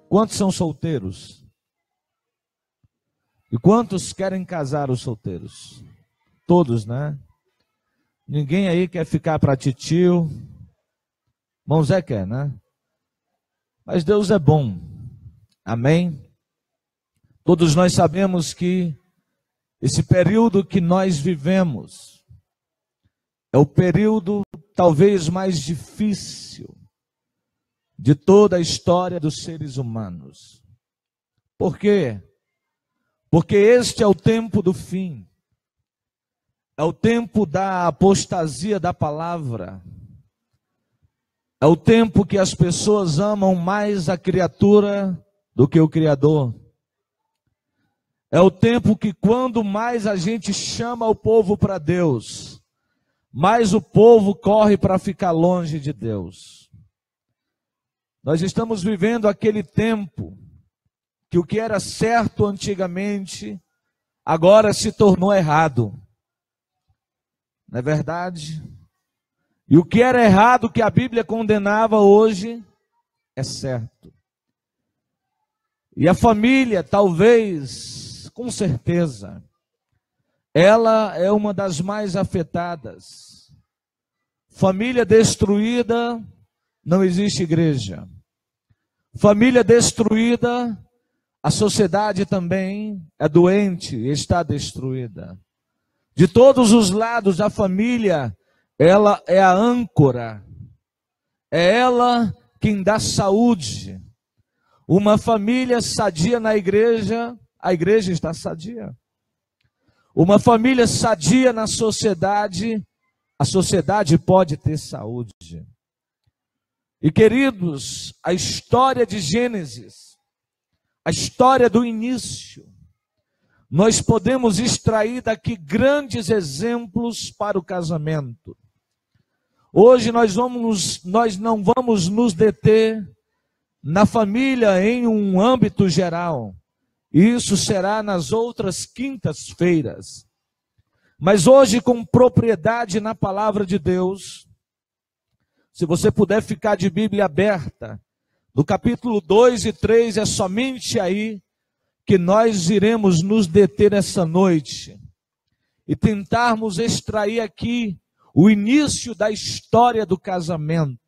Quantos são solteiros? E quantos querem casar os solteiros? Todos, né? Ninguém aí quer ficar para titio. Irmão Zé quer, né? Mas Deus é bom. Amém? Todos nós sabemos que esse período que nós vivemos é o período talvez mais difícil de toda a história dos seres humanos. Por quê? Porque este é o tempo do fim. É o tempo da apostasia da palavra. É o tempo que as pessoas amam mais a criatura do que o Criador. É o tempo que quando mais a gente chama o povo para Deus, mais o povo corre para ficar longe de Deus. Nós estamos vivendo aquele tempo que o que era certo antigamente, agora se tornou errado. Não é verdade? E o que era errado, que a Bíblia condenava, hoje é certo. E a família, talvez, com certeza, ela é uma das mais afetadas. Família destruída, não existe igreja. Família destruída, a sociedade também é doente, está destruída. De todos os lados, a família, ela é a âncora. É ela quem dá saúde. Uma família sadia na igreja, a igreja está sadia. Uma família sadia na sociedade, a sociedade pode ter saúde. E queridos, a história de Gênesis, a história do início, nós podemos extrair daqui grandes exemplos para o casamento. Hoje nós não vamos nos deter na família em um âmbito geral. Isso será nas outras quintas-feiras. Mas hoje, com propriedade na palavra de Deus, se você puder ficar de Bíblia aberta, no capítulo 2 e 3, é somente aí que nós iremos nos deter essa noite e tentarmos extrair aqui o início da história do casamento.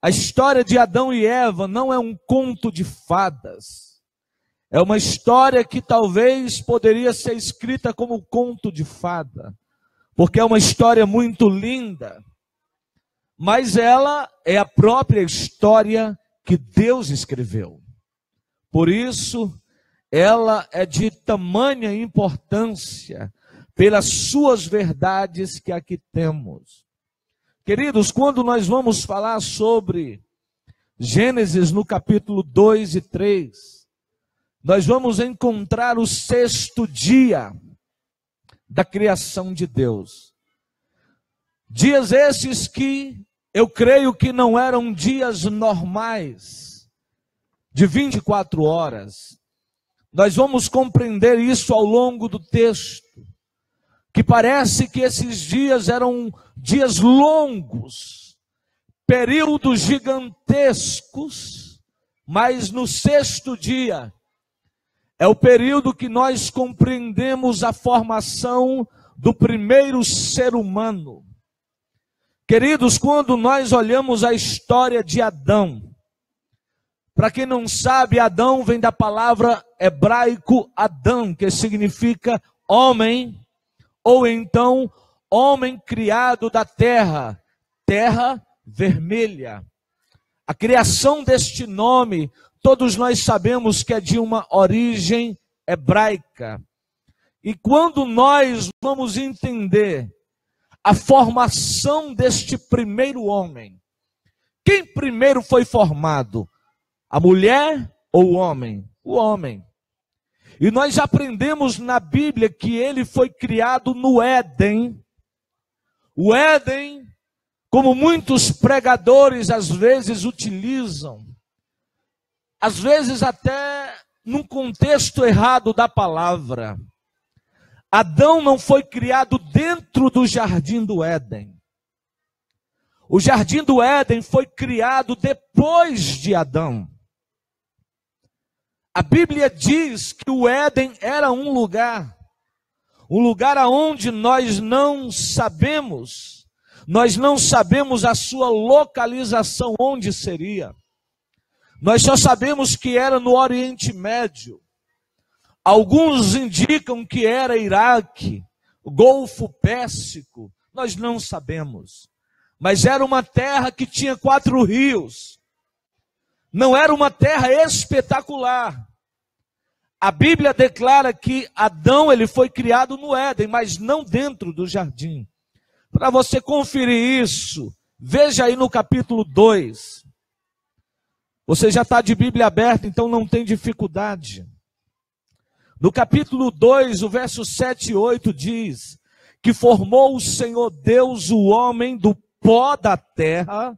A história de Adão e Eva não é um conto de fadas. É uma história que talvez poderia ser escrita como conto de fada, porque é uma história muito linda, mas ela é a própria história que Deus escreveu. Por isso, ela é de tamanha importância pelas suas verdades que aqui temos. Queridos, quando nós vamos falar sobre Gênesis no capítulo 2 e 3, nós vamos encontrar o sexto dia da criação de Deus. Dias esses que eu creio que não eram dias normais, de 24 horas. Nós vamos compreender isso ao longo do texto, que parece que esses dias eram dias longos, períodos gigantescos, mas no sexto dia é o período que nós compreendemos a formação do primeiro ser humano. Queridos, quando nós olhamos a história de Adão, para quem não sabe, Adão vem da palavra hebraico Adão, que significa homem, ou então homem criado da terra, terra vermelha. A criação deste nome, todos nós sabemos que é de uma origem hebraica. E quando nós vamos entender a formação deste primeiro homem, quem primeiro foi formado? A mulher ou o homem? O homem. E nós aprendemos na Bíblia que ele foi criado no Éden. O Éden, como muitos pregadores às vezes utilizam, às vezes até num contexto errado da palavra. Adão não foi criado dentro do jardim do Éden. O jardim do Éden foi criado depois de Adão. A Bíblia diz que o Éden era um lugar aonde nós não sabemos a sua localização, onde seria. Nós só sabemos que era no Oriente Médio. Alguns indicam que era Iraque, Golfo Pérsico, nós não sabemos. Mas era uma terra que tinha 4 rios. Não era uma terra espetacular. A Bíblia declara que Adão ele foi criado no Éden, mas não dentro do jardim. Para você conferir isso, veja aí no capítulo 2. Você já está de Bíblia aberta, então não tem dificuldade. No capítulo 2, o verso 7 e 8 diz que formou o Senhor Deus o homem do pó da terra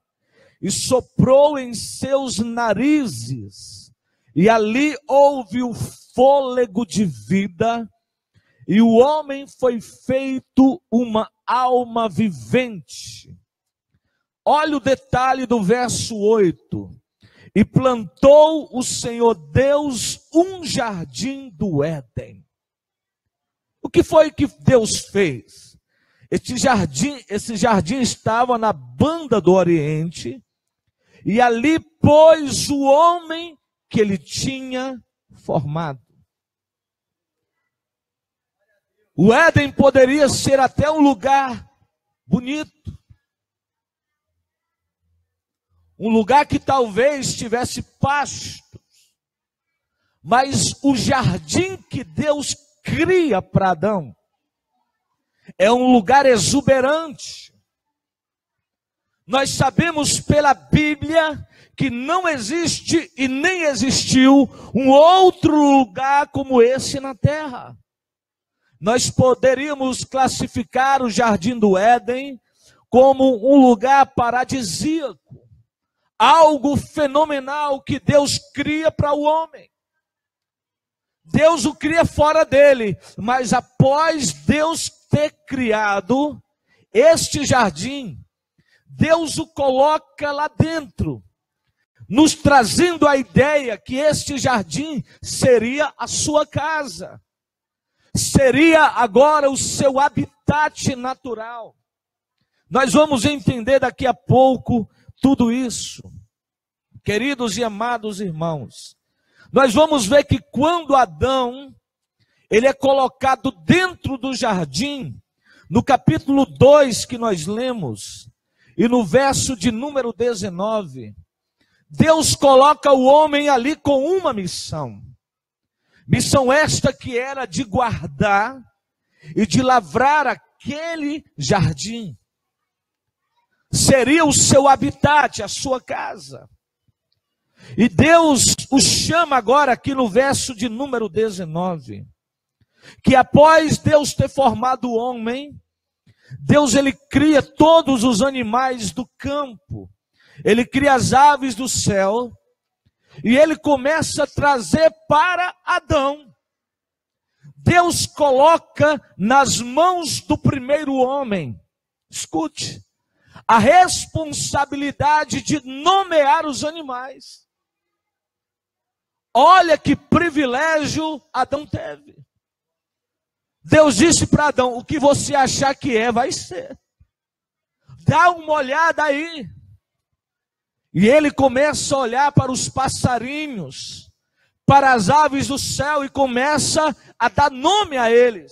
e soprou em seus narizes, e ali houve o fôlego de vida, e o homem foi feito uma alma vivente. Olha o detalhe do verso 8. E plantou o Senhor Deus um jardim do Éden. O que foi que Deus fez? Esse jardim estava na banda do Oriente, e ali pôs o homem que ele tinha formado. O Éden poderia ser até um lugar bonito, um lugar que talvez tivesse pastos, mas o jardim que Deus cria para Adão é um lugar exuberante. Nós sabemos pela Bíblia que não existe e nem existiu um outro lugar como esse na terra. Nós poderíamos classificar o jardim do Éden como um lugar paradisíaco, algo fenomenal que Deus cria para o homem. Deus o cria fora dele, mas após Deus ter criado este jardim, Deus o coloca lá dentro, nos trazendo a ideia que este jardim seria a sua casa, seria agora o seu habitat natural. Nós vamos entender daqui a pouco tudo isso. Queridos e amados irmãos, nós vamos ver que quando Adão, ele é colocado dentro do jardim, no capítulo 2 que nós lemos, e no verso de número 19, Deus coloca o homem ali com uma missão. Missão esta que era de guardar e de lavrar aquele jardim. Seria o seu habitat, a sua casa. E Deus o chama agora aqui no verso de número 19, que após Deus ter formado o homem, Deus ele cria todos os animais do campo, ele cria as aves do céu, e ele começa a trazer para Adão. Deus coloca nas mãos do primeiro homem, escute, a responsabilidade de nomear os animais. Olha que privilégio Adão teve. Deus disse para Adão, o que você achar que é, vai ser. Dá uma olhada aí. E ele começa a olhar para os passarinhos, para as aves do céu, e começa a dar nome a eles.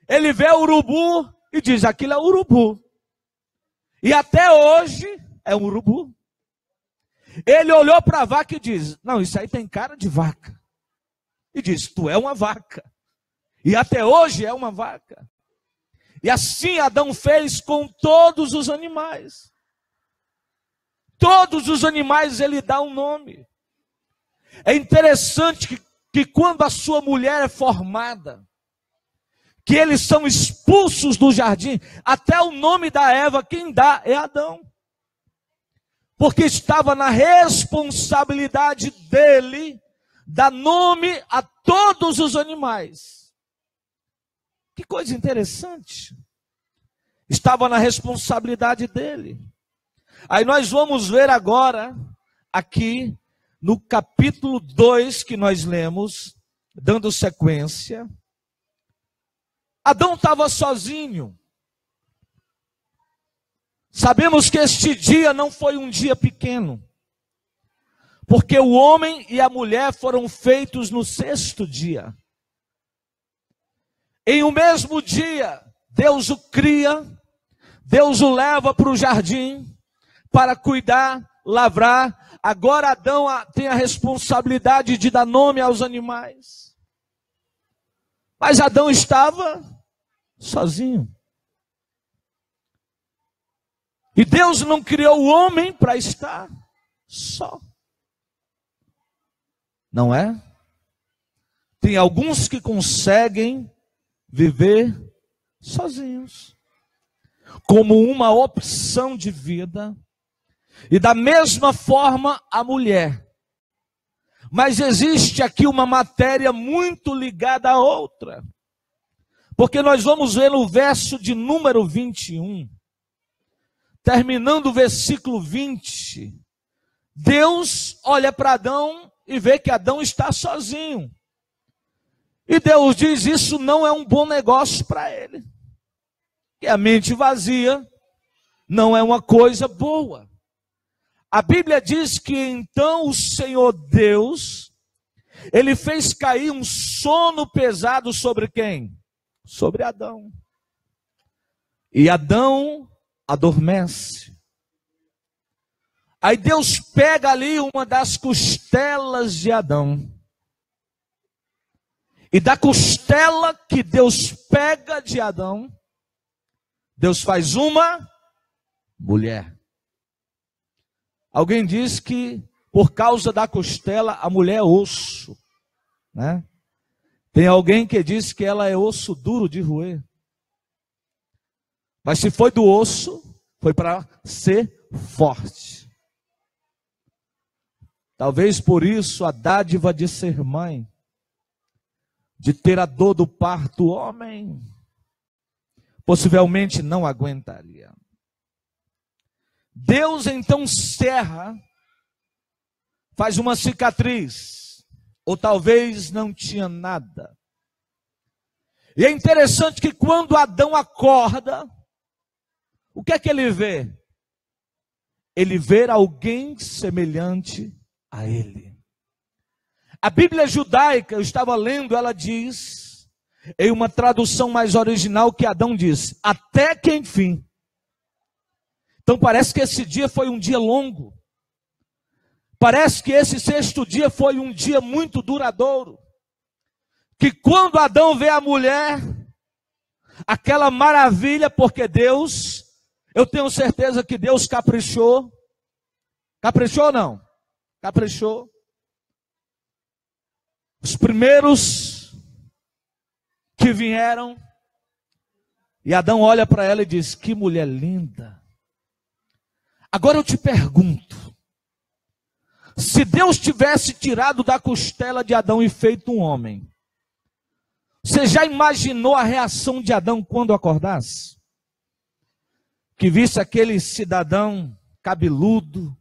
Ele vê o urubu e diz, aquilo é urubu. E até hoje é um urubu. Ele olhou para a vaca e diz, não, isso aí tem cara de vaca. E diz, tu é uma vaca. E até hoje é uma vaca. E assim Adão fez com todos os animais. Todos os animais ele dá um nome. É interessante que quando a sua mulher é formada, que eles são expulsos do jardim, até o nome da Eva, quem dá é Adão. Porque estava na responsabilidade dele dar nome a todos os animais. Que coisa interessante. Estava na responsabilidade dele. Aí nós vamos ver agora, aqui, no capítulo 2 que nós lemos, dando sequência, Adão estava sozinho. Sabemos que este dia não foi um dia pequeno, porque o homem e a mulher foram feitos no 6º dia. Em o mesmo dia, Deus o cria, Deus o leva para o jardim para cuidar, lavrar. Agora Adão tem a responsabilidade de dar nome aos animais. Mas Adão estava sozinho. E Deus não criou o homem para estar só. Não é? Tem alguns que conseguem viver sozinhos, como uma opção de vida. E da mesma forma a mulher. Mas existe aqui uma matéria muito ligada à outra. Porque nós vamos ver no verso de número 21, terminando o versículo 20, Deus olha para Adão e vê que Adão está sozinho. E Deus diz, isso não é um bom negócio para ele. Que a mente vazia não é uma coisa boa. A Bíblia diz que então o Senhor Deus, Ele fez cair um sono pesado sobre quem? Sobre Adão. E Adão adormece. Aí Deus pega ali uma das costelas de Adão. E da costela que Deus pega de Adão, Deus faz uma mulher. Alguém diz que por causa da costela a mulher é osso, né? Tem alguém que diz que ela é osso duro de roer. Mas se foi do osso, foi para ser forte. Talvez por isso a dádiva de ser mãe, de ter a dor do parto, o homem possivelmente não aguentaria. Deus então cerra, faz uma cicatriz, ou talvez não tinha nada. E é interessante que quando Adão acorda, o que é que ele vê? Ele vê alguém semelhante a ele. A Bíblia judaica, eu estava lendo, ela diz, em uma tradução mais original, que Adão diz, até que enfim. Então parece que esse dia foi um dia longo. Parece que esse 6º dia foi um dia muito duradouro. Que quando Adão vê a mulher, aquela maravilha, porque Deus, eu tenho certeza que Deus caprichou. Caprichou ou não? Caprichou. Os primeiros que vieram, e Adão olha para ela e diz, que mulher linda. Agora eu te pergunto, se Deus tivesse tirado da costela de Adão e feito um homem, você já imaginou a reação de Adão quando acordasse? Que visse aquele cidadão cabeludo,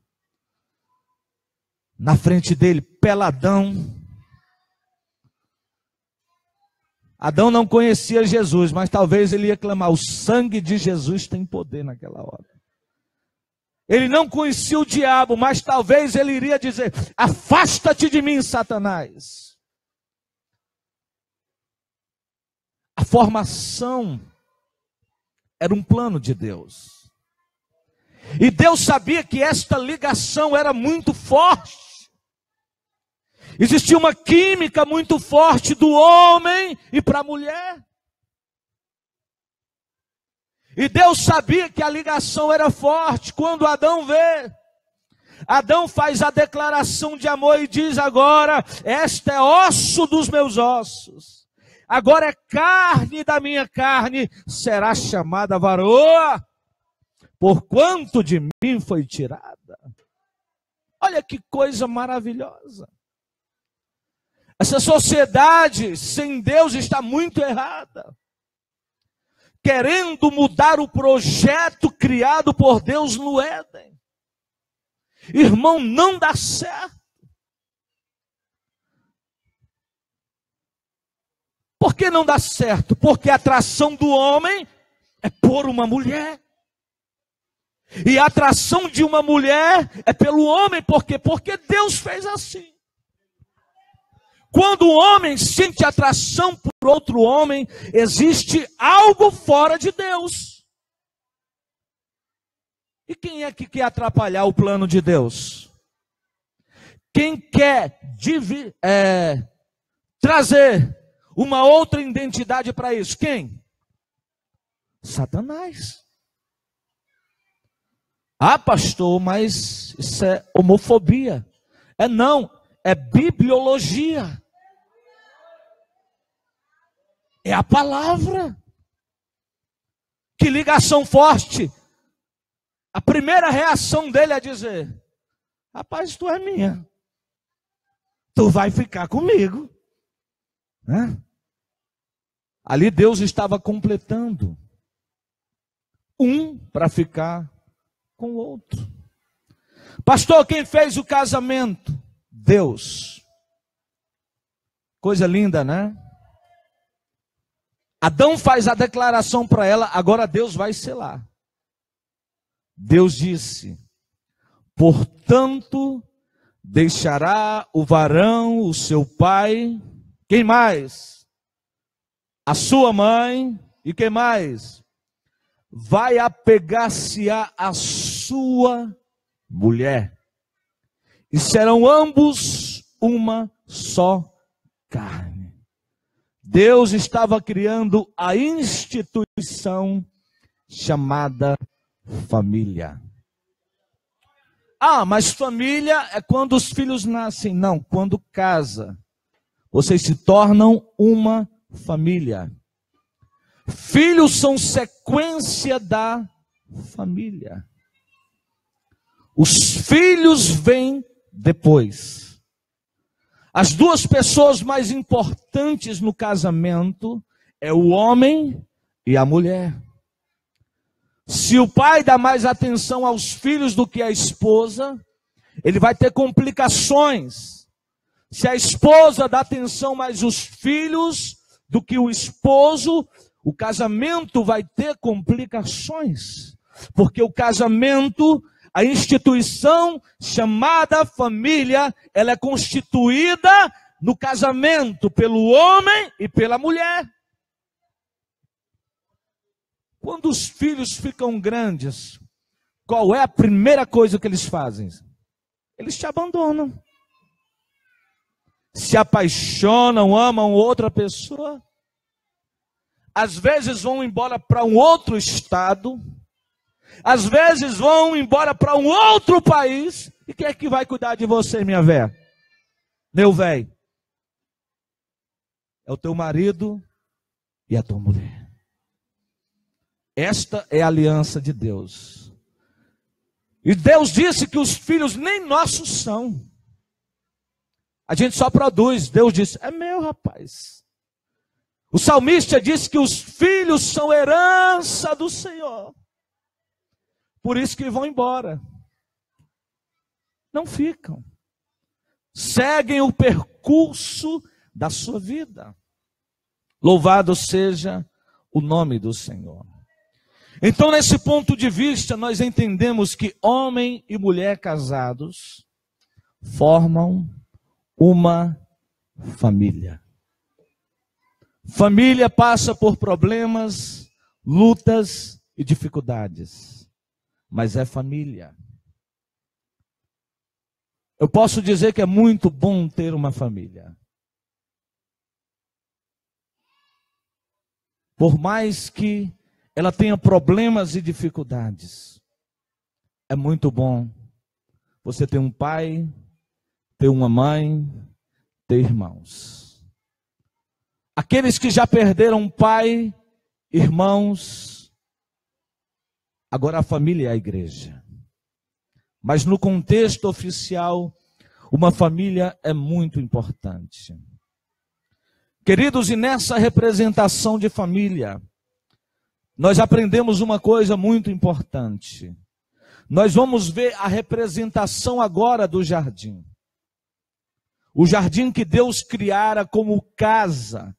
na frente dele, peladão. Adão não conhecia Jesus, mas talvez ele ia clamar, o sangue de Jesus tem poder naquela hora. Ele não conhecia o diabo, mas talvez ele iria dizer, afasta-te de mim, Satanás. A formação era um plano de Deus. E Deus sabia que esta ligação era muito forte. Existia uma química muito forte do homem e para a mulher. E Deus sabia que a ligação era forte. Quando Adão vê, Adão faz a declaração de amor e diz agora, esta é osso dos meus ossos. Agora é carne da minha carne, será chamada varoa, porquanto de mim foi tirada. Olha que coisa maravilhosa. Essa sociedade sem Deus está muito errada. Querendo mudar o projeto criado por Deus no Éden. Irmão, não dá certo. que não dá certo? Porque a atração do homem é por uma mulher. E a atração de uma mulher é pelo homem, por quê? Porque Deus fez assim. Quando o homem sente atração por outro homem, existe algo fora de Deus. E quem é que quer atrapalhar o plano de Deus? Quem quer trazer uma outra identidade para isso? Quem? Satanás. Ah, pastor, mas isso é homofobia. Não, é bibliologia. É a palavra. Que ligação forte. A primeira reação dele é dizer: rapaz, tu é minha. Tu vai ficar comigo. Ali Deus estava completando um para ficar com o outro. Pastor, quem fez o casamento? Deus. Coisa linda, né? Adão faz a declaração para ela, agora Deus vai selar. Deus disse: portanto, deixará o varão o seu pai. Quem mais? A sua mãe. E quem mais? Vai apegar-se-á a sua mulher. E serão ambos uma só carne. Deus estava criando a instituição chamada família. Ah, mas família é quando os filhos nascem. Não, quando casa. Vocês se tornam uma família. Filhos são sequência da família. Os filhos vêm depois. As duas pessoas mais importantes no casamento é o homem e a mulher. Se o pai dá mais atenção aos filhos do que a esposa, ele vai ter complicações. Se a esposa dá atenção mais aos filhos do que o esposo, o casamento vai ter complicações. Porque o casamento, a instituição chamada família, ela é constituída no casamento pelo homem e pela mulher. Quando os filhos ficam grandes, qual é a primeira coisa que eles fazem? Eles te abandonam. Se apaixonam, amam outra pessoa. Às vezes vão embora para um outro estado. Às vezes vão embora para um outro país. E quem é que vai cuidar de você, minha véia? Meu velho. É o teu marido e a tua mulher. Esta é a aliança de Deus. E Deus disse que os filhos nem nossos são. A gente só produz. Deus disse: é meu, rapaz. O salmista disse que os filhos são herança do Senhor. Por isso que vão embora. Não ficam. Seguem o percurso da sua vida. Louvado seja o nome do Senhor. Então, nesse ponto de vista, nós entendemos que homem e mulher casados formam uma família. Família passa por problemas, lutas e dificuldades, mas é família. Eu posso dizer que é muito bom ter uma família. Por mais que ela tenha problemas e dificuldades, é muito bom você ter um pai, ter uma mãe, ter irmãos. Aqueles que já perderam pai, irmãos, agora a família é a igreja. Mas no contexto oficial, uma família é muito importante. Queridos, e nessa representação de família, nós aprendemos uma coisa muito importante. Nós vamos ver a representação agora do jardim. O jardim que Deus criara como casa,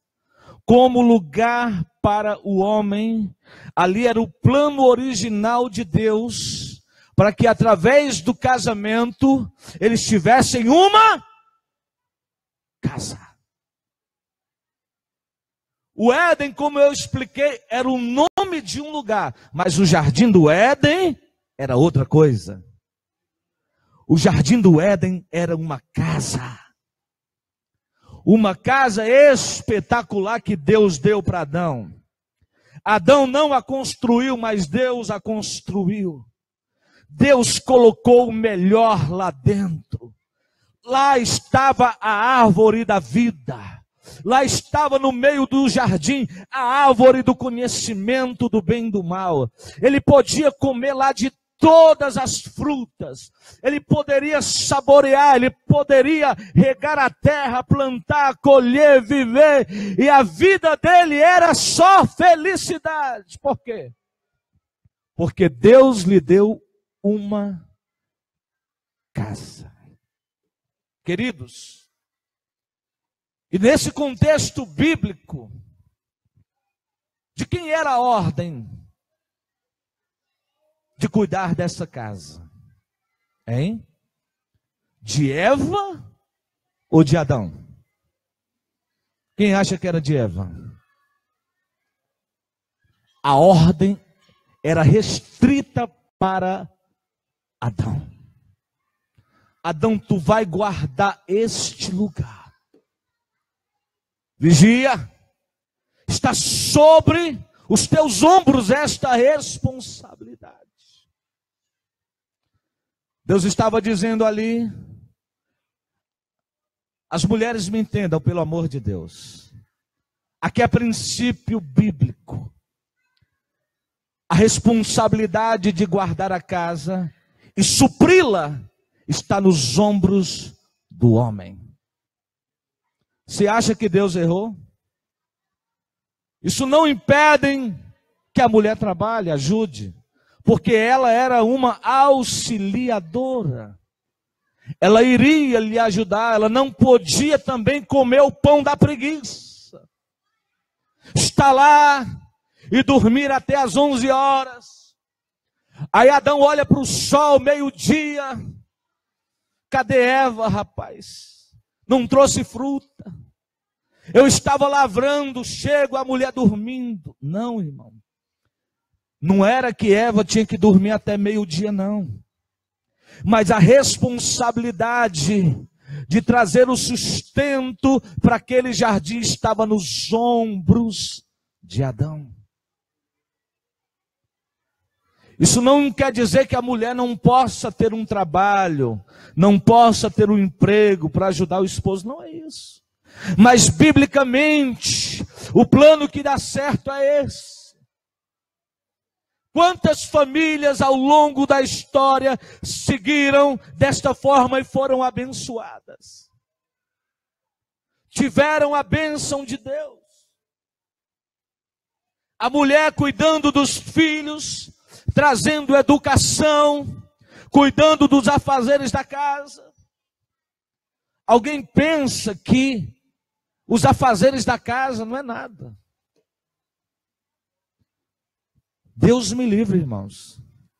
como lugar para o homem. Ali era o plano original de Deus, para que através do casamento eles tivessem uma casa. O Éden, como eu expliquei, era o nome de um lugar, mas o jardim do Éden era outra coisa. O jardim do Éden era uma casa. Uma casa espetacular que Deus deu para Adão. Adão não a construiu, mas Deus a construiu. Deus colocou o melhor lá dentro. Lá estava a árvore da vida. Lá estava no meio do jardim a árvore do conhecimento do bem e do mal. Ele podia comer lá de todas as frutas. Ele poderia saborear, ele poderia regar a terra, plantar, colher, viver. E a vida dele era só felicidade. Por quê? Porque Deus lhe deu uma casa. Queridos, e nesse contexto bíblico, de quem era a ordem de cuidar dessa casa? Hein? De Eva ou de Adão? Quem acha que era de Eva? A ordem era restrita para Adão. Adão, tu vai guardar este lugar. Vigia, está sobre os teus ombros esta responsabilidade. Deus estava dizendo ali, as mulheres me entendam pelo amor de Deus. Aqui é princípio bíblico. A responsabilidade de guardar a casa e supri-la está nos ombros do homem. Você acha que Deus errou? Isso não impede que a mulher trabalhe, ajude, porque ela era uma auxiliadora. Ela iria lhe ajudar, ela não podia também comer o pão da preguiça. Estar lá e dormir até as 11 horas. Aí Adão olha para o sol, meio-dia. Cadê Eva, rapaz? Não trouxe fruta. Eu estava lavrando, chego a mulher dormindo. Não, irmão. Não era que Eva tinha que dormir até meio-dia, não. Mas a responsabilidade de trazer o sustento para aquele jardim estava nos ombros de Adão. Isso não quer dizer que a mulher não possa ter um trabalho, não possa ter um emprego para ajudar o esposo, não é isso. Mas biblicamente, o plano que dá certo é esse. Quantas famílias ao longo da história seguiram desta forma e foram abençoadas? Tiveram a bênção de Deus. A mulher cuidando dos filhos, trazendo educação, cuidando dos afazeres da casa. Alguém pensa que os afazeres da casa não é nada. Deus me livre, irmãos.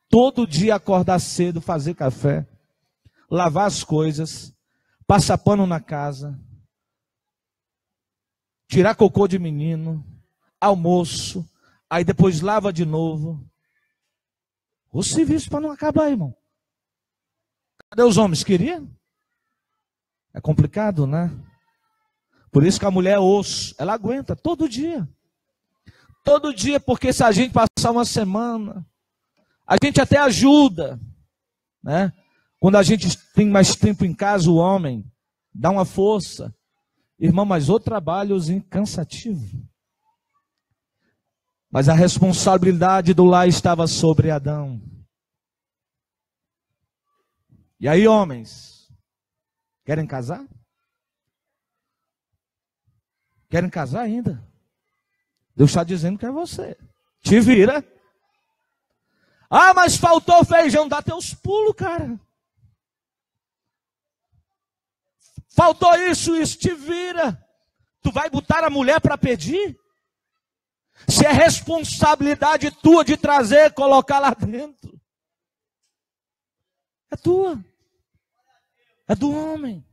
Todo dia acordar cedo, fazer café, lavar as coisas, passar pano na casa, tirar cocô de menino, almoço, aí depois lava de novo. O serviço para não acabar, irmão. Cadê os homens? Queriam? É complicado, né? Por isso que a mulher é osso. Ela aguenta todo dia. Todo dia, porque se a gente passar uma semana, a gente até ajuda, né? Quando a gente tem mais tempo em casa, o homem dá uma força. Irmão, mas o trabalhozinho cansativo. Mas a responsabilidade do lar estava sobre Adão. E aí, homens, querem casar? Querem casar ainda? Deus está dizendo que é você. Te vira. Ah, mas faltou feijão. Dá teus pulos, cara. Faltou isso, te vira. Tu vai botar a mulher para pedir? Se é responsabilidade tua de trazer, colocar lá dentro. É tua. É do homem.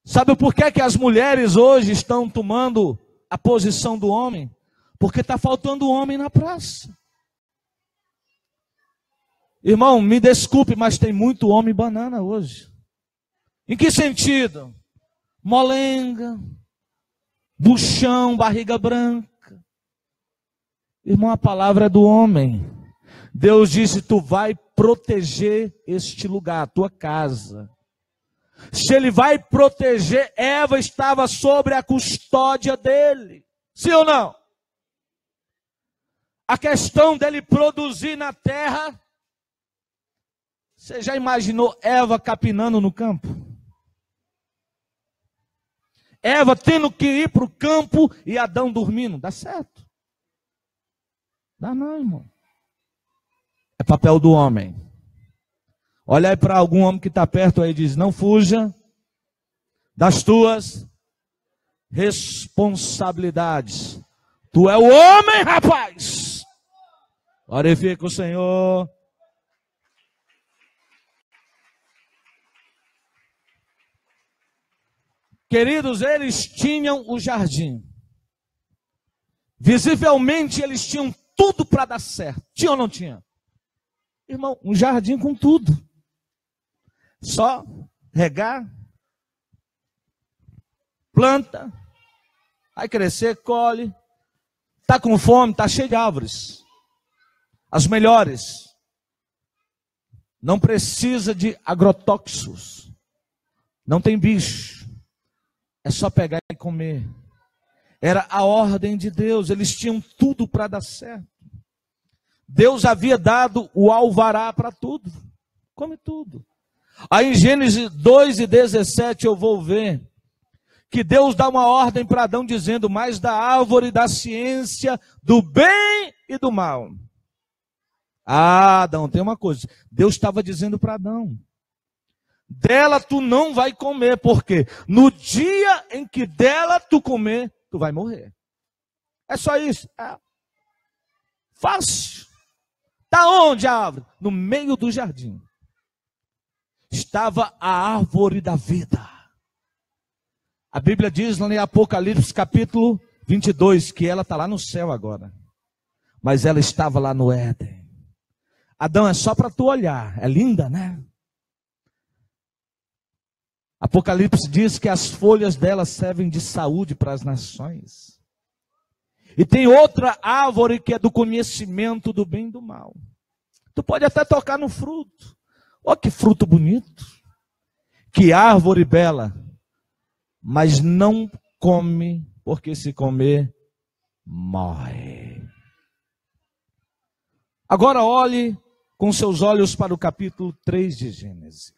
Sabe por que as mulheres hoje estão tomando a posição do homem? Porque está faltando homem na praça. Irmão, me desculpe, mas tem muito homem banana hoje. Em que sentido? Molenga, buchão, barriga branca. Irmão, a palavra é do homem. Deus disse, tu vai proteger este lugar, a tua casa. Se ele vai proteger, Eva estava sobre a custódia dele. Sim ou não? A questão dele produzir na terra. Você já imaginou Eva capinando no campo? Eva tendo que ir para o campo e Adão dormindo. Dá certo? Dá não, irmão. É papel do homem. Olha aí para algum homem que está perto aí e diz, não fuja das tuas responsabilidades. Tu é o homem, rapaz. Glorifica o Senhor. Queridos, eles tinham o jardim. Visivelmente eles tinham tudo para dar certo. Tinha ou não tinha? Irmão, um jardim com tudo. Só regar, planta, vai crescer, colhe. Está com fome, está cheio de árvores. As melhores. Não precisa de agrotóxicos. Não tem bicho. É só pegar e comer. Era a ordem de Deus. Eles tinham tudo para dar certo. Deus havia dado o alvará para tudo. Come tudo. Aí em Gênesis 2:17 eu vou ver que Deus dá uma ordem para Adão dizendo, mas da árvore da ciência do bem e do mal. Ah, Adão, tem uma coisa. Deus estava dizendo para Adão, dela tu não vai comer, porque no dia em que dela tu comer, tu vai morrer. É só isso. É fácil. Está onde a árvore? No meio do jardim. Estava a árvore da vida. A Bíblia diz lá em Apocalipse capítulo 22, que ela está lá no céu agora. Mas ela estava lá no Éden. Adão, é só para tu olhar. É linda, né? Apocalipse diz que as folhas dela servem de saúde para as nações. E tem outra árvore que é do conhecimento do bem e do mal. Tu pode até tocar no fruto. Olha que fruto bonito. Que árvore bela. Mas não come, porque se comer, morre. Agora olhe com seus olhos para o capítulo 3 de Gênesis.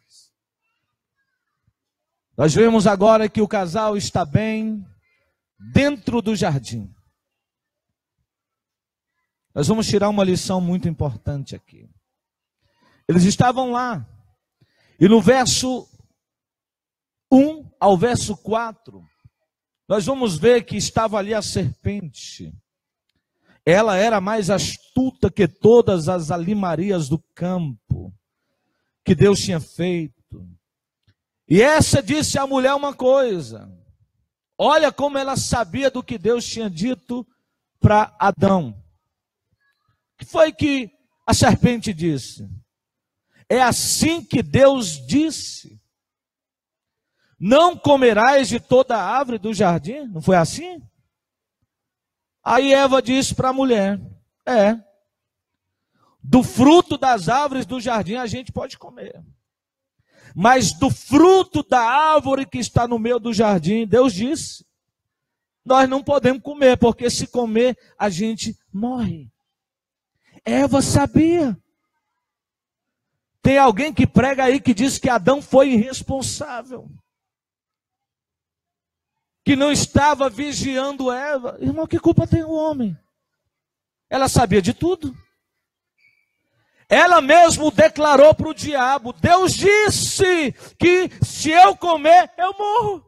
Nós vemos agora que o casal está bem dentro do jardim. Nós vamos tirar uma lição muito importante aqui. Eles estavam lá. E no verso 1 ao verso 4, nós vamos ver que estava ali a serpente. Ela era mais astuta que todas as alimarias do campo que Deus tinha feito. E essa disse à mulher uma coisa. Olha como ela sabia do que Deus tinha dito para Adão. O que foi que a serpente disse? É assim que Deus disse. Não comerás de toda a árvore do jardim? Não foi assim? Aí Eva disse para a mulher, do fruto das árvores do jardim a gente pode comer. Mas do fruto da árvore que está no meio do jardim, Deus disse, nós não podemos comer, porque se comer a gente morre. Eva sabia. Tem alguém que prega aí que diz que Adão foi irresponsável. Que não estava vigiando Eva. Irmão, que culpa tem o homem? Ela sabia de tudo. Ela mesmo declarou para o diabo: Deus disse que se eu comer, eu morro.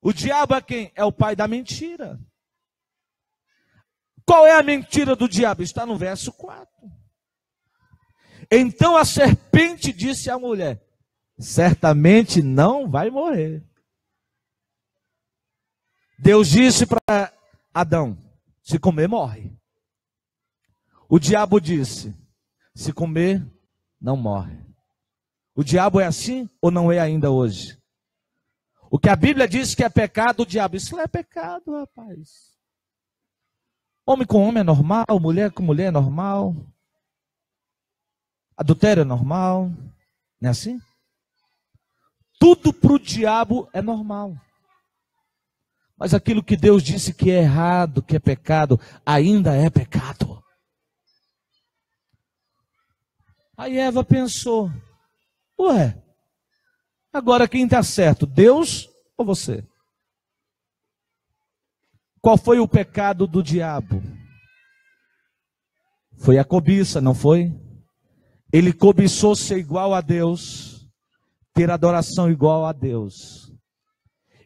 O diabo é quem? É o pai da mentira. Qual é a mentira do diabo? Está no verso 4. Então a serpente disse à mulher: certamente não vai morrer. Deus disse para Adão: se comer, morre. O diabo disse: se comer, não morre. O diabo é assim ou não é ainda hoje? O que a Bíblia diz que é pecado, o diabo, isso não é pecado, rapaz. Homem com homem é normal, mulher com mulher é normal. Adultério é normal. Não é assim? Tudo para o diabo é normal. Mas aquilo que Deus disse que é errado, que é pecado, ainda é pecado. Aí Eva pensou: ué, agora quem está certo, Deus ou você? Qual foi o pecado do diabo? Foi a cobiça, não foi? Ele cobiçou ser igual a Deus, ter adoração igual a Deus.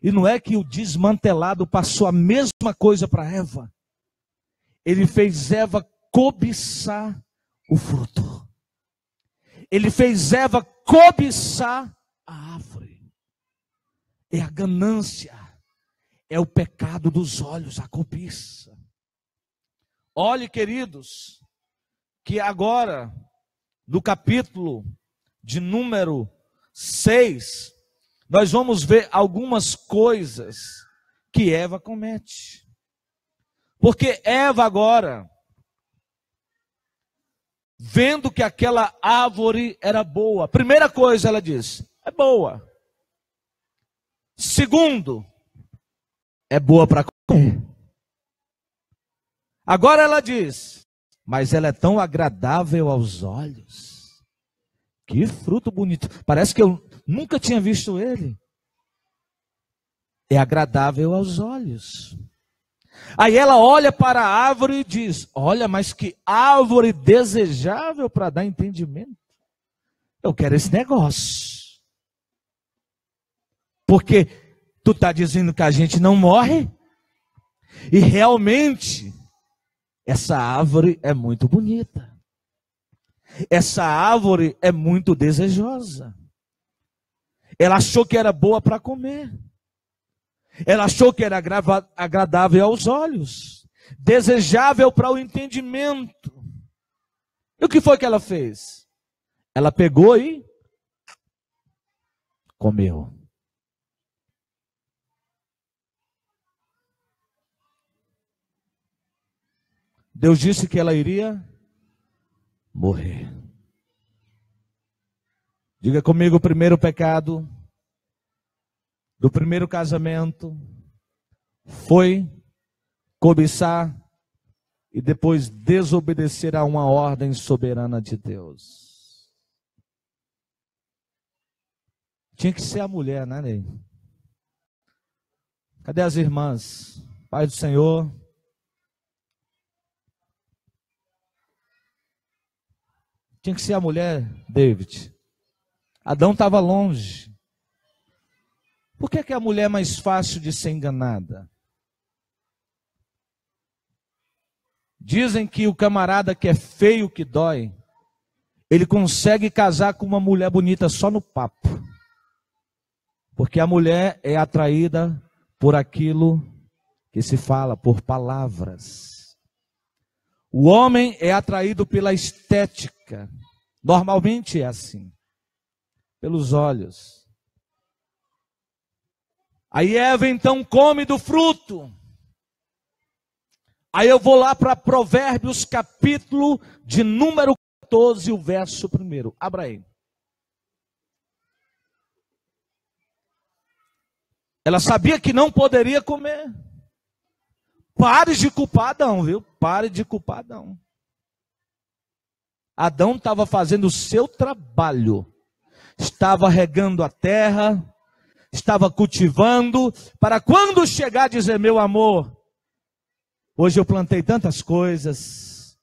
E não é que o desmantelado passou a mesma coisa para Eva. Ele fez Eva cobiçar o fruto. Ele fez Eva cobiçar a árvore. É a ganância. É o pecado dos olhos, a cobiça. Olhe, queridos, que agora, no capítulo de número 6, nós vamos ver algumas coisas que Eva comete. Porque Eva agora, vendo que aquela árvore era boa, primeira coisa ela diz: é boa. Segundo, é boa para comer. Agora ela diz: mas ela é tão agradável aos olhos. Que fruto bonito. Parece que eu nunca tinha visto ele. É agradável aos olhos. Aí ela olha para a árvore e diz: olha, mas que árvore desejável para dar entendimento. Eu quero esse negócio. Porque tu está dizendo que a gente não morre. E realmente, essa árvore é muito bonita. Essa árvore é muito desejosa. Ela achou que era boa para comer. Ela achou que era agradável aos olhos, desejável para o entendimento. E o que foi que ela fez? Ela pegou e comeu. Deus disse que ela iria morrer. Diga comigo: o primeiro pecado do primeiro casamento foi cobiçar e depois desobedecer a uma ordem soberana de Deus. Tinha que ser a mulher, né, Ney? Cadê as irmãs? Pai do Senhor. Tinha que ser a mulher, David. Adão estava longe. Por que a mulher é mais fácil de ser enganada? Dizem que o camarada que é feio que dói, ele consegue casar com uma mulher bonita só no papo. Porque a mulher é atraída por aquilo que se fala, por palavras. O homem é atraído pela estética. Normalmente é assim. Pelos olhos. Aí Eva então come do fruto. Aí eu vou lá para Provérbios capítulo de número 14, o verso 1. Abra aí. Ela sabia que não poderia comer. Pare de culpar Adão, viu? Pare de culpar Adão. Adão estava fazendo o seu trabalho. Estava regando a terra. Estava cultivando, para quando chegar dizer: meu amor, hoje eu plantei tantas coisas,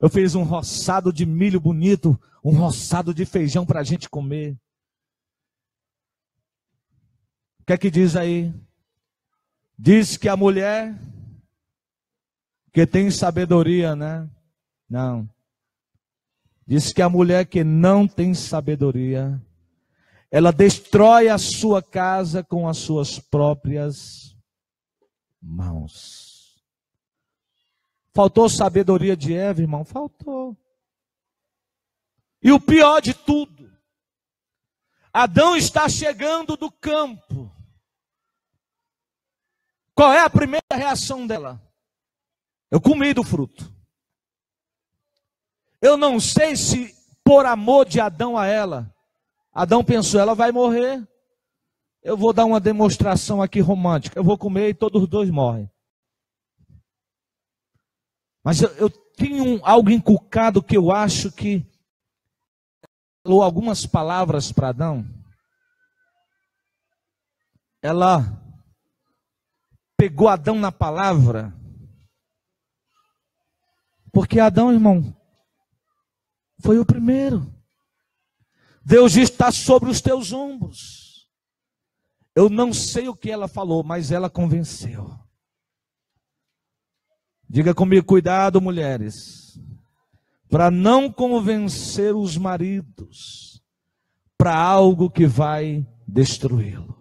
Eu fiz um roçado de milho bonito, um roçado de feijão para a gente comer. O que é que diz aí? Diz que a mulher que tem sabedoria, né? Não. Diz que a mulher que não tem sabedoria, ela destrói a sua casa com as suas próprias mãos. Faltou sabedoria de Eva, irmão? Faltou. E o pior de tudo, Adão está chegando do campo. Qual é a primeira reação dela? Eu comi do fruto. Eu não sei se por amor de Adão a ela, Adão pensou, ela vai morrer. Eu vou dar uma demonstração aqui romântica. Eu vou comer e todos os dois morrem. Mas eu tenho algo inculcado que eu acho que falou algumas palavras para Adão. Ela pegou Adão na palavra. Porque Adão, irmão, foi o primeiro. Deus está sobre os teus ombros. Eu não sei o que ela falou, mas ela convenceu. Diga comigo, cuidado, mulheres, para não convencer os maridos para algo que vai destruí-lo.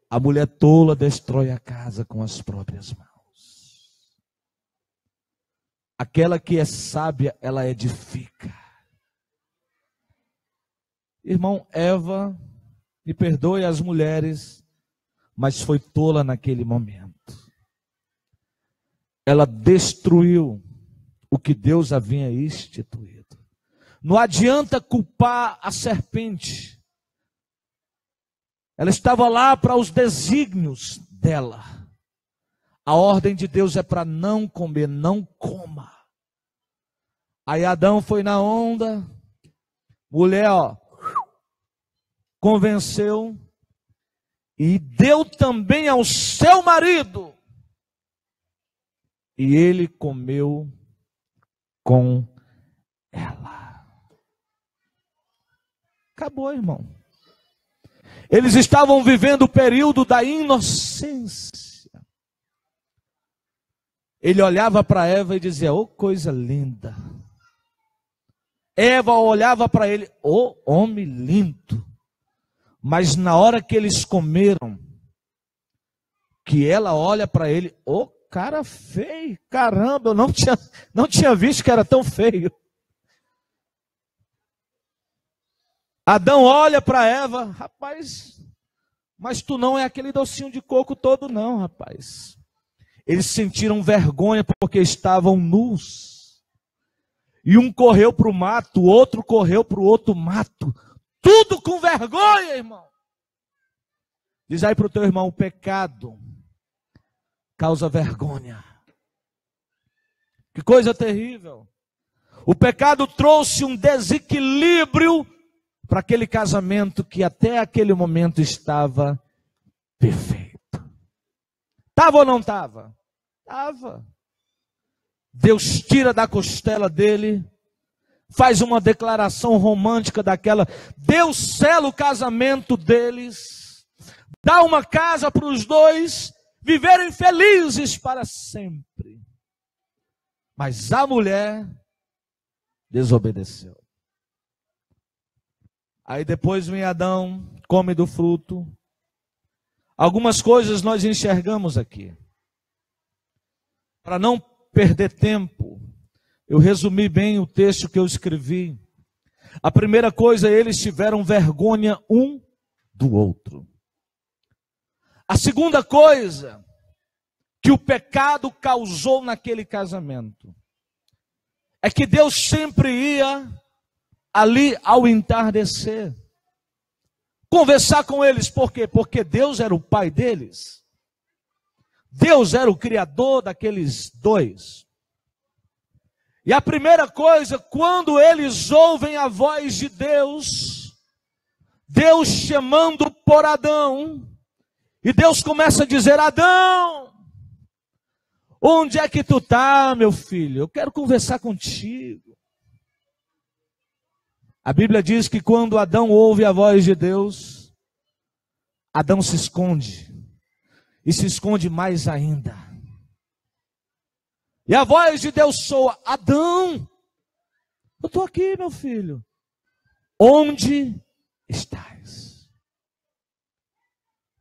A mulher tola destrói a casa com as próprias mãos. Aquela que é sábia, ela edifica. Irmão, Eva, me perdoe as mulheres, mas foi tola naquele momento. Ela destruiu o que Deus havia instituído. Não adianta culpar a serpente. Ela estava lá para os desígnios dela. A ordem de Deus é para não comer, não coma. Aí Adão foi na onda, mulher, convenceu e deu também ao seu marido. E ele comeu com ela. Acabou, irmão. Eles estavam vivendo o período da inocência. Ele olhava para Eva e dizia, oh, coisa linda. Eva olhava para ele, oh, homem lindo. Mas na hora que eles comeram, que ela olha para ele, oh, cara feio, caramba, eu não tinha visto que era tão feio. Adão olha para Eva, rapaz, mas tu não é aquele docinho de coco todo não, rapaz. Eles sentiram vergonha porque estavam nus. E um correu para o mato, o outro correu para o outro mato. Tudo com vergonha, irmão. Diz aí para o teu irmão, o pecado causa vergonha. Que coisa terrível. O pecado trouxe um desequilíbrio para aquele casamento que até aquele momento estava perfeito. Estava ou não estava? Estava. Deus tira da costela dele, faz uma declaração romântica daquela. Deus sela o casamento deles, dá uma casa para os dois viverem felizes para sempre. Mas a mulher desobedeceu. Aí depois vem Adão, come do fruto. Algumas coisas nós enxergamos aqui. Para não perder tempo, eu resumi bem o texto que eu escrevi. A primeira coisa, eles tiveram vergonha um do outro. A segunda coisa que o pecado causou naquele casamento é que Deus sempre ia ali ao entardecer conversar com eles. Por quê? Porque Deus era o pai deles. Deus era o criador daqueles dois. E a primeira coisa, quando eles ouvem a voz de Deus, Deus chamando por Adão, e Deus começa a dizer: Adão, Onde é que tu tá, meu filho? Eu quero conversar contigo. A Bíblia diz que quando Adão ouve a voz de Deus, Adão se esconde. E se esconde mais ainda. E a voz de Deus soa: Adão, eu estou aqui, meu filho. Onde estás?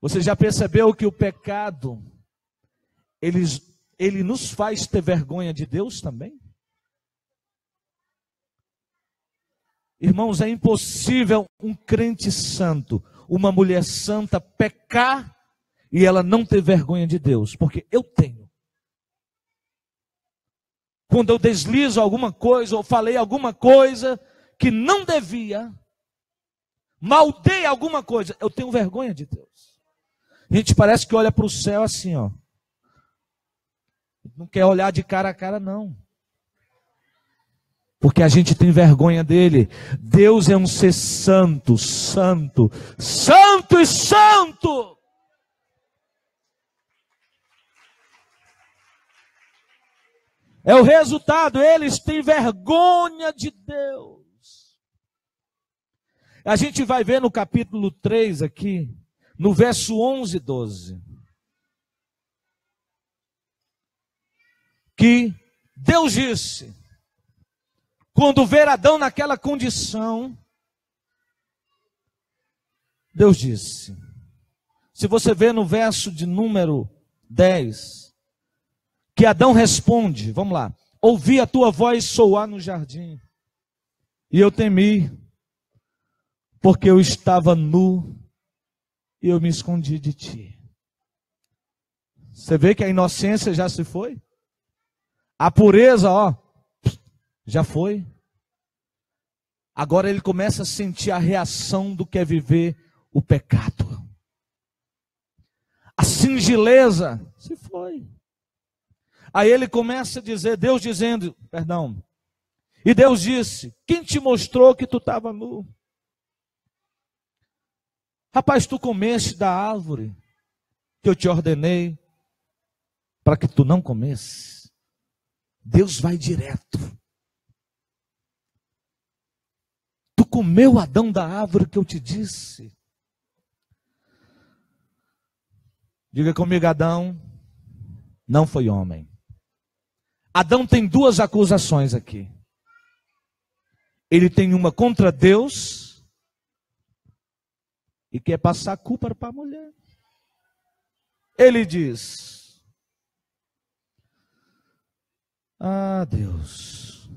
Você já percebeu que o pecado, ele nos faz ter vergonha de Deus também? Irmãos, é impossível um crente santo, uma mulher santa pecar e ela não ter vergonha de Deus, porque eu tenho. Quando eu deslizo alguma coisa, ou falei alguma coisa que não devia, maldei alguma coisa, eu tenho vergonha de Deus. A gente parece que olha para o céu assim, ó. Não quer olhar de cara a cara, não. Porque a gente tem vergonha dele. Deus é um ser santo, santo, santo e santo. É o resultado, eles têm vergonha de Deus. A gente vai ver no capítulo 3 aqui, no verso 11 e 12. Que Deus disse, quando ver Adão naquela condição, Deus disse, se você vê no verso de número 10, que Adão responde, vamos lá, ouvi a tua voz soar no jardim, e eu temi, porque eu estava nu, e eu me escondi de ti. Você vê que a inocência já se foi? A pureza, ó, já foi. Agora ele começa a sentir a reação do que é viver o pecado. A singeleza se foi. Aí ele começa a dizer, Deus dizendo, perdão. E Deus disse, quem te mostrou que tu estava nu? Rapaz, tu comeste da árvore que eu te ordenei para que tu não comesse. Deus vai direto. Tu comeu, Adão, da árvore que eu te disse. Diga comigo, Adão não foi homem. Adão tem duas acusações aqui. Ele tem uma contra Deus e quer passar a culpa para a mulher. Ele diz, ah, Deus,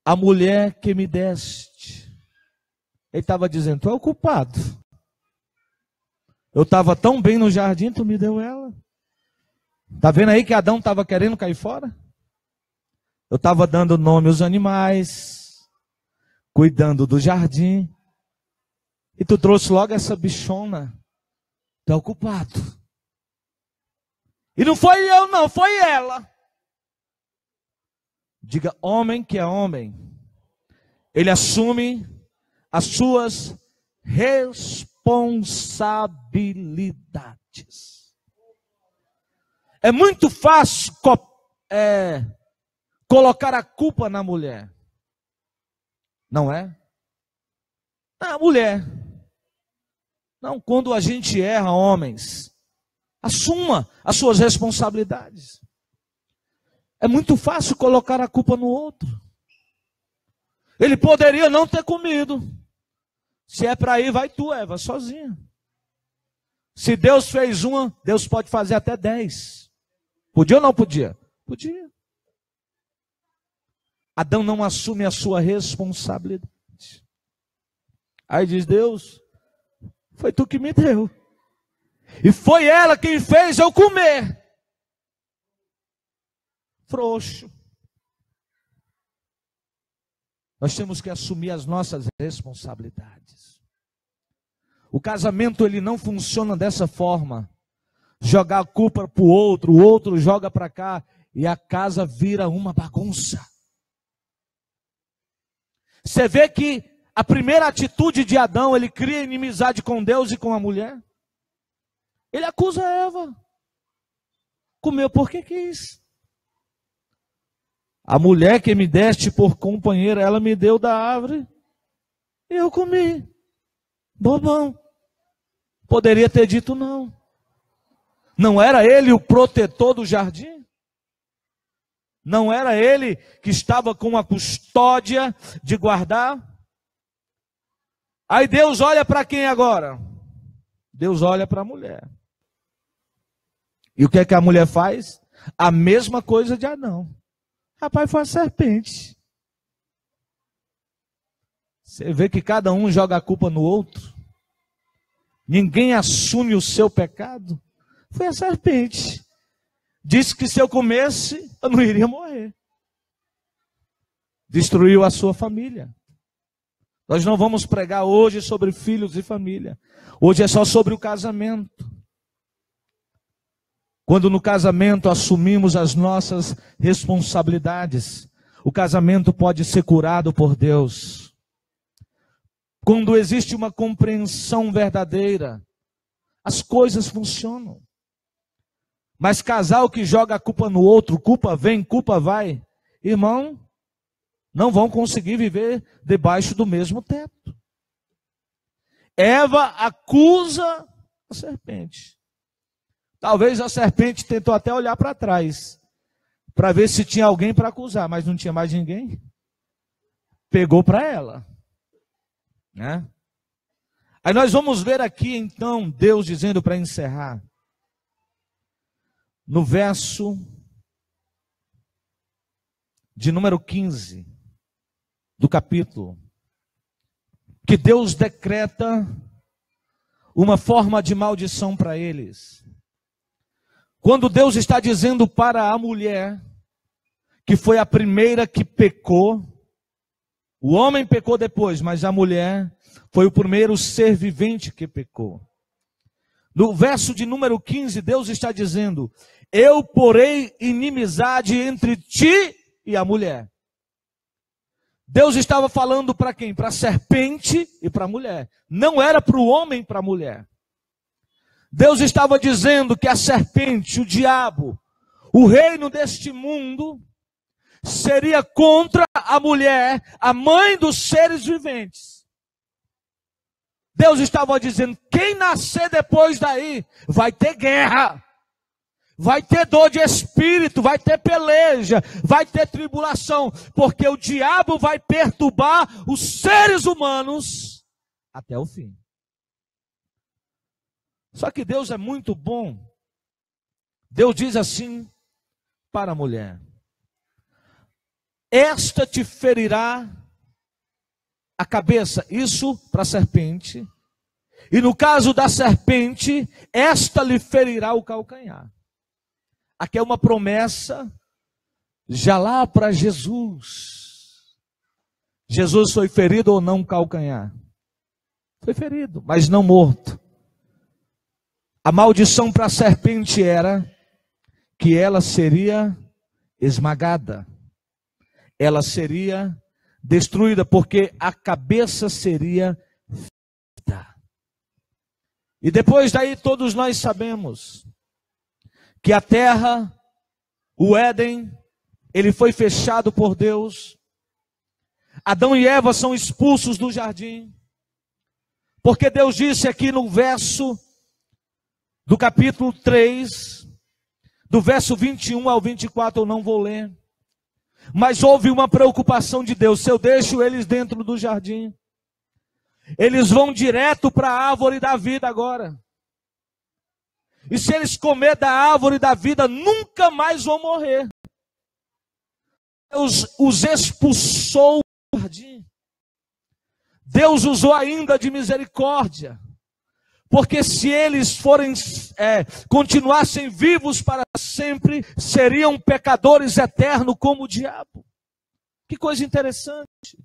a mulher que me deste. Ele estava dizendo, tu é o culpado. Eu estava tão bem no jardim, tu me deu ela. Está vendo aí que Adão estava querendo cair fora? Eu estava dando nome aos animais, cuidando do jardim, e tu trouxe logo essa bichona. Tu é o culpado. E não foi eu não, foi ela. Diga, homem que é homem, ele assume as suas responsabilidades. É muito fácil colocar a culpa na mulher. Não é? Na mulher. Não, quando a gente erra, homens, assuma as suas responsabilidades. É muito fácil colocar a culpa no outro. Ele poderia não ter comido. Se é para ir, vai tu, Eva, sozinha. Se Deus fez uma, Deus pode fazer até 10. Podia ou não podia? Podia. Adão não assume a sua responsabilidade. Aí diz Deus, foi tu que me deu. E foi ela quem fez eu comer. Frouxo. Nós temos que assumir as nossas responsabilidades. O casamento ele não funciona dessa forma. Jogar a culpa para o outro joga para cá e a casa vira uma bagunça. Você vê que a primeira atitude de Adão, ele cria inimizade com Deus e com a mulher. Ele acusa Eva. Comeu porque quis. A mulher que me deste por companheira, ela me deu da árvore e eu comi. Bobão. Poderia ter dito não. Não era ele o protetor do jardim? Não era ele que estava com a custódia de guardar? Aí Deus olha para quem agora? Deus olha para a mulher. E o que é que a mulher faz? A mesma coisa de Adão. Rapaz, foi a serpente. Você vê que cada um joga a culpa no outro. Ninguém assume o seu pecado. Foi a serpente. Disse que se eu comesse, eu não iria morrer. Destruiu a sua família. Nós não vamos pregar hoje sobre filhos e família. Hoje é só sobre o casamento. Quando no casamento assumimos as nossas responsabilidades, o casamento pode ser curado por Deus. Quando existe uma compreensão verdadeira, as coisas funcionam. Mas casal que joga a culpa no outro, culpa vem, culpa vai, irmão, não vão conseguir viver debaixo do mesmo teto. Eva acusa a serpente. Talvez a serpente tentou até olhar para trás, para ver se tinha alguém para acusar, mas não tinha mais ninguém. Pegou para ela. Né? Aí nós vamos ver aqui então, Deus dizendo para encerrar, no verso de número 15 do capítulo, que Deus decreta uma forma de maldição para eles. Quando Deus está dizendo para a mulher, que foi a primeira que pecou, o homem pecou depois, mas a mulher foi o primeiro ser vivente que pecou. No verso de número 15, Deus está dizendo: eu porei inimizade entre ti e a mulher. Deus estava falando para quem? Para a serpente e para a mulher. Não era para o homem e para a mulher. Deus estava dizendo que a serpente, o diabo, o reino deste mundo, seria contra a mulher, a mãe dos seres viventes. Deus estava dizendo, quem nascer depois daí, vai ter guerra, vai ter dor de espírito, vai ter peleja, vai ter tribulação, porque o diabo vai perturbar os seres humanos até o fim. Só que Deus é muito bom. Deus diz assim para a mulher: esta te ferirá a cabeça, isso para a serpente, e no caso da serpente, esta lhe ferirá o calcanhar. Aqui é uma promessa já lá para Jesus. Jesus foi ferido ou não calcanhar? Foi ferido, mas não morto. A maldição para a serpente era que ela seria esmagada, ela seria destruída, porque a cabeça seria ferida. E depois daí todos nós sabemos que a terra, o Éden, ele foi fechado por Deus. Adão e Eva são expulsos do jardim, porque Deus disse aqui no verso do capítulo 3, do verso 21 ao 24, eu não vou ler. Mas houve uma preocupação de Deus: se eu deixo eles dentro do jardim, eles vão direto para a árvore da vida agora. E se eles comer da árvore da vida, nunca mais vão morrer. Deus os expulsou do jardim. Deus usou ainda de misericórdia. Porque se eles continuassem vivos para sempre, seriam pecadores eternos como o diabo. Que coisa interessante.